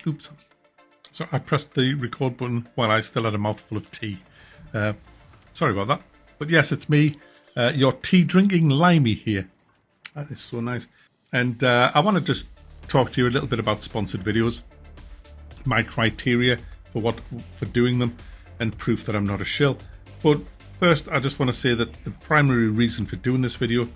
Oops. So I pressed the record button while I still had a mouthful of tea. Sorry about that. But yes, it's me, your tea drinking limey here. That is so nice. And I want to just talk to you a little bit about sponsored videos, my criteria for doing them, and proof that I'm not a shill. But first, I just want to say that the primary reason for doing this video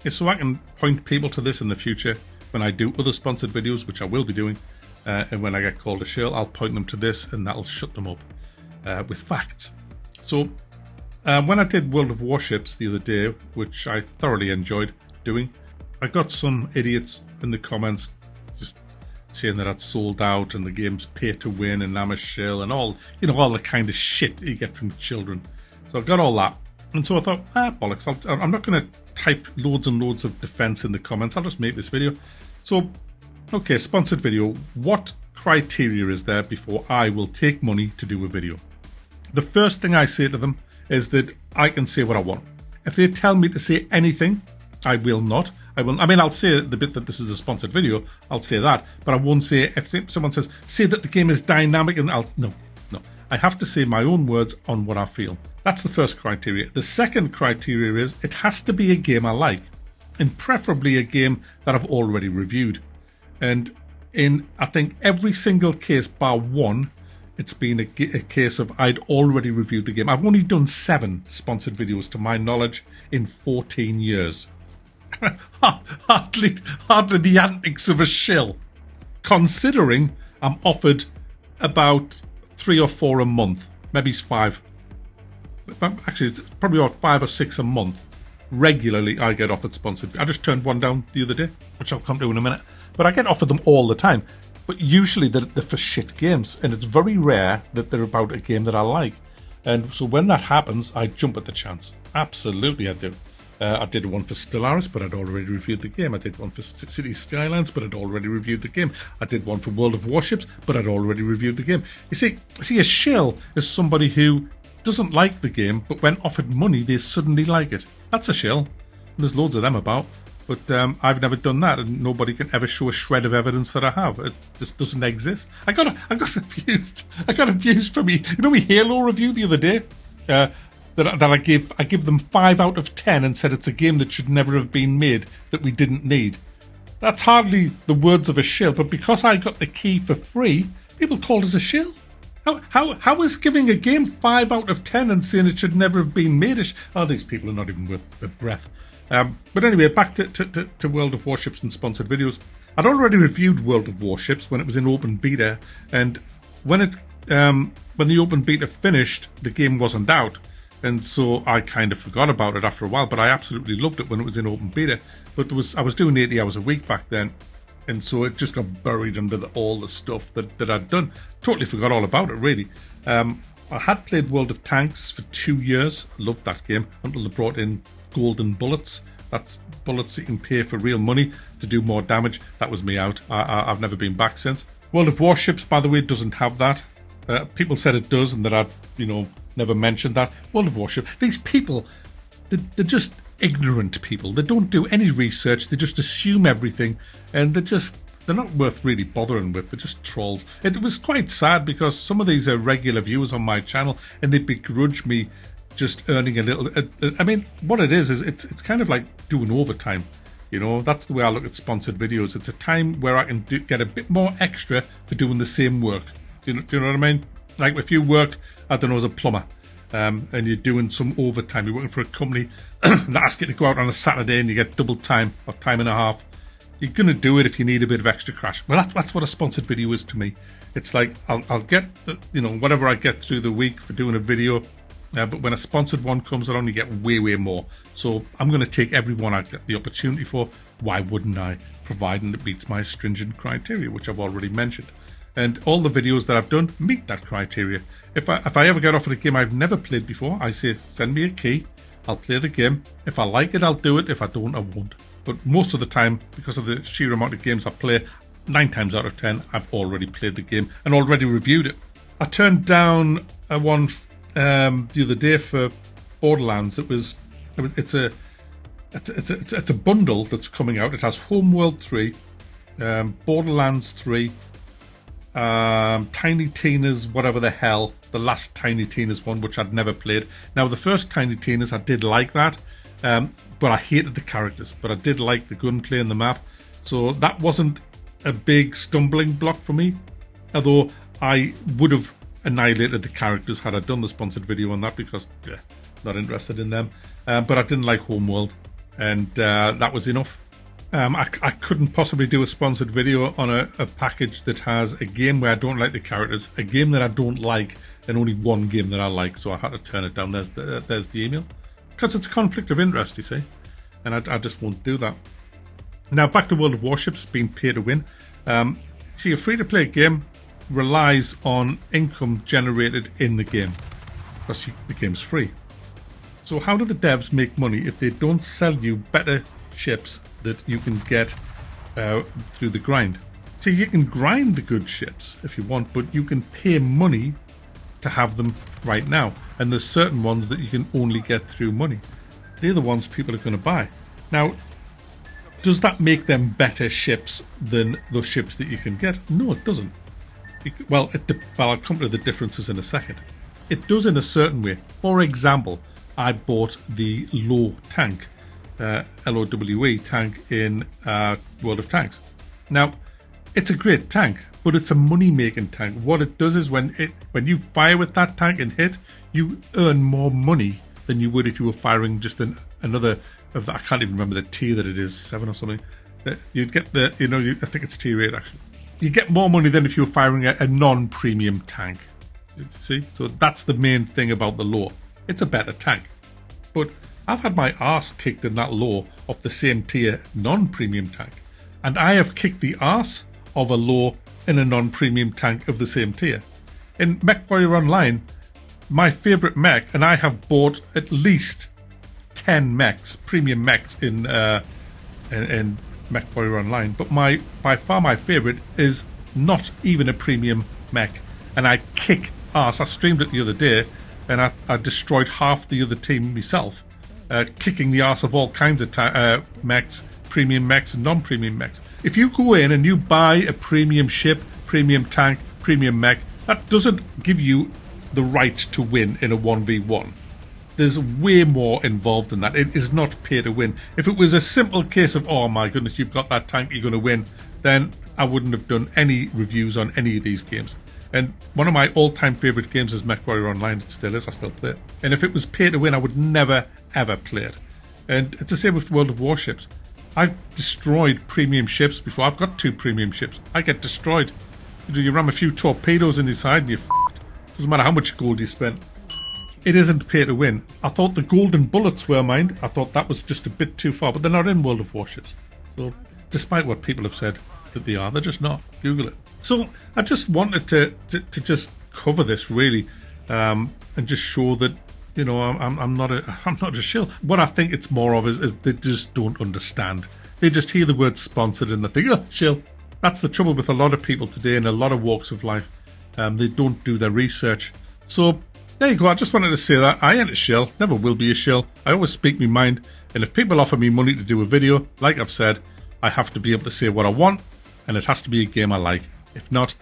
is so I can point people to this in the future when I do other sponsored videos, which I will be doing. And when I get called a shill, I'll point them to this and that'll shut them up with facts. So when I did World of Warships the other day, which I thoroughly enjoyed doing, I got some idiots in the comments just saying that I'd sold out and the game's pay to win and I'm a shill and all the kind of shit you get from children. So I got all that. And so I thought, bollocks, I'm not going to type loads and loads of defense in the comments. I'll just make this video. So, okay, sponsored video. What criteria is there before I will take money to do a video? The first thing I say to them is that I can say what I want. If they tell me to say anything, I will not. I'll say the bit that this is a sponsored video, I'll say that, but I won't say, if someone says, say that the game is dynamic, and no. I have to say my own words on what I feel. That's the first criteria. The second criteria is it has to be a game I like, and preferably a game that I've already reviewed. And in, I think, every single case bar one, it's been a case of I'd already reviewed the game. I've only done 7 sponsored videos to my knowledge in 14 years. hardly the antics of a shill, considering I'm offered about 3 or 4 a month, maybe 5. Actually, it's probably about 5 or 6 a month. Regularly, I get offered sponsored. I just turned one down the other day, which I'll come to in a minute. But I get offered them all the time. But usually they're for shit games, and it's very rare that they're about a game that I like. And so when that happens, I jump at the chance. Absolutely, I do. I did one for Stellaris, but I'd already reviewed the game. I did one for City Skylines, but I'd already reviewed the game. I did one for World of Warships, but I'd already reviewed the game. You see, a shill is somebody who doesn't like the game, but when offered money, they suddenly like it. That's a shill. There's loads of them about, but I've never done that, and nobody can ever show a shred of evidence that I have. It just doesn't exist. I got abused. I got abused for me Halo review the other day. That I give them 5 out of 10 and said it's a game that should never have been made, that we didn't need. That's hardly the words of a shill, but because I got the key for free, people called us a shill. How is giving a game 5 out of 10 and saying it should never have been made? These people are not even worth the breath. But anyway, back to World of Warships and sponsored videos. I'd already reviewed World of Warships when it was in open beta, and when the open beta finished, the game wasn't out. And so I kind of forgot about it after a while, but I absolutely loved it when it was in open beta. But I was doing 80 hours a week back then, and so it just got buried under all the stuff that I'd done. Totally forgot all about it, really. I had played World of Tanks for 2 years. Loved that game until they brought in golden bullets. That's bullets you can pay for real money to do more damage. That was me out. I've never been back since. World of Warships, by the way, doesn't have that. People said it does, and that I'd, never mentioned that. World of Warship. These people, they're just ignorant people. They don't do any research. They just assume everything, and they're not worth really bothering with. They're just trolls. It was quite sad because some of these are regular viewers on my channel, and they begrudge me just earning a little. What it is it's kind of like doing overtime. That's the way I look at sponsored videos. It's a time where I can get a bit more extra for doing the same work. Do you know what I mean? Like if you work, I don't know, as a plumber, and you're doing some overtime, you're working for a company that asks you to go out on a Saturday and you get double time or time and a half. You're going to do it if you need a bit of extra cash. Well, that's what a sponsored video is to me. It's like I'll get whatever I get through the week for doing a video, but when a sponsored one comes along, you get way more. So I'm going to take every one I get the opportunity for. Why wouldn't I? Providing it meets my stringent criteria, which I've already mentioned. And all the videos that I've done meet that criteria. If I ever get offered a game I've never played before, I say, send me a key, I'll play the game. If I like it, I'll do it. If I don't, I won't. But most of the time, because of the sheer amount of games I play, 9 times out of 10, I've already played the game and already reviewed it. I turned down one the other day for Borderlands. It's a bundle that's coming out. It has Homeworld 3, Borderlands 3, Tiny Tina's whatever the hell, the last Tiny Tina's one, which I'd never played. Now the first Tiny Tina's I did like that, but I hated the characters, but I did like the gunplay and the map, so that wasn't a big stumbling block for me, although I would have annihilated the characters had I done the sponsored video on that, because not interested in them. But I didn't like Homeworld, and that was enough. I couldn't possibly do a sponsored video on a package that has a game where I don't like the characters, a game that I don't like, and only one game that I like, so I had to turn it down. There's the email. Because it's a conflict of interest, you see, and I just won't do that. Now, back to World of Warships being pay to win. See, a free-to-play game relies on income generated in the game, because the game's free. So how do the devs make money if they don't sell you better ships that you can get through the grind? See, you can grind the good ships if you want, but you can pay money to have them right now, and there's certain ones that you can only get through money. They're the ones people are going to buy. Now, does that make them better ships than the ships that you can get? No, it doesn't. Well, I'll come to the differences in a second. It does in a certain way. For example, I bought the LOWE tank, LOWE tank in World of Tanks. Now, it's a great tank, but it's a money-making tank. What it does is when you fire with that tank and hit, you earn more money than you would if you were firing just another of the, I can't even remember the tier that it is, 7 or something. You'd get the, I think it's tier 8 actually. You get more money than if you were firing a non-premium tank. See? So that's the main thing about the LOWE. It's a better tank. But I've had my arse kicked in that LOWE of the same tier non-premium tank. And I have kicked the arse of a LOWE in a non-premium tank of the same tier. In Mech Warrior Online, my favourite mech, and I have bought at least 10 mechs, premium mechs in Mech Warrior Online, but by far my favourite is not even a premium mech, and I kick ass. I streamed it the other day, and I destroyed half the other team myself, kicking the ass of all kinds of mechs, premium mechs and non-premium mechs. If you go in and you buy a premium ship, premium tank, premium mech, that doesn't give you the right to win in a 1v1. There's way more involved than that. It is not pay to win. If it was a simple case of, oh my goodness, you've got that tank, you're going to win, then I wouldn't have done any reviews on any of these games. And one of my all-time favourite games is Mech Warrior Online. It still is. I still play it. And if it was pay to win, I would never, ever play it. And it's the same with World of Warships. I've destroyed premium ships before. I've got 2 premium ships. I get destroyed. You ram a few torpedoes in the side and you're f***ed. Doesn't matter how much gold you spent. It isn't pay to win. I thought the golden bullets were mine. I thought that was just a bit too far, but they're not in World of Warships. So, despite what people have said that they are, they're just not. Google it. So, I just wanted to just cover this really, and just show that, I'm not a shill. What I think it's more of is they just don't understand. They just hear the word sponsored and they think, oh, shill. That's the trouble with a lot of people today in a lot of walks of life. They don't do their research. So, there you go. I just wanted to say that I ain't a shill, never will be a shill. I always speak my mind, and if people offer me money to do a video, like I've said, I have to be able to say what I want, and it has to be a game I like. If not,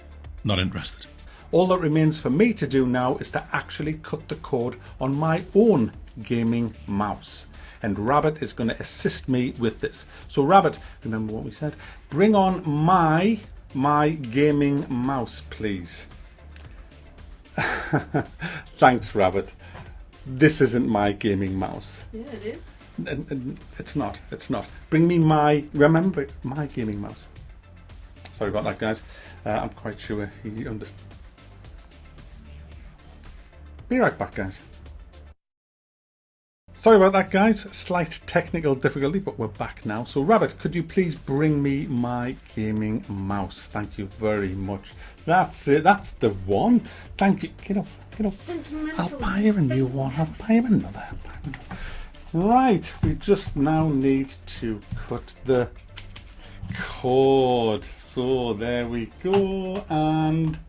not interested. All that remains for me to do now is to actually cut the cord on my own gaming mouse. And Rabbit is going to assist me with this. So Rabbit, remember what we said? Bring on my gaming mouse, please. Thanks, Rabbit. This isn't my gaming mouse. Yeah, it is. It's not. It's not. Bring me my gaming mouse. Sorry about that, guys. I'm quite sure he understands. Be right back, guys. Sorry about that, guys. Slight technical difficulty, but we're back now. So, Rabbit, could you please bring me my gaming mouse? Thank you very much. That's it. That's the one. Thank you. Get off. I'll buy you a new one. I'll buy you another. Right. We just now need to cut the cord. So, there we go. And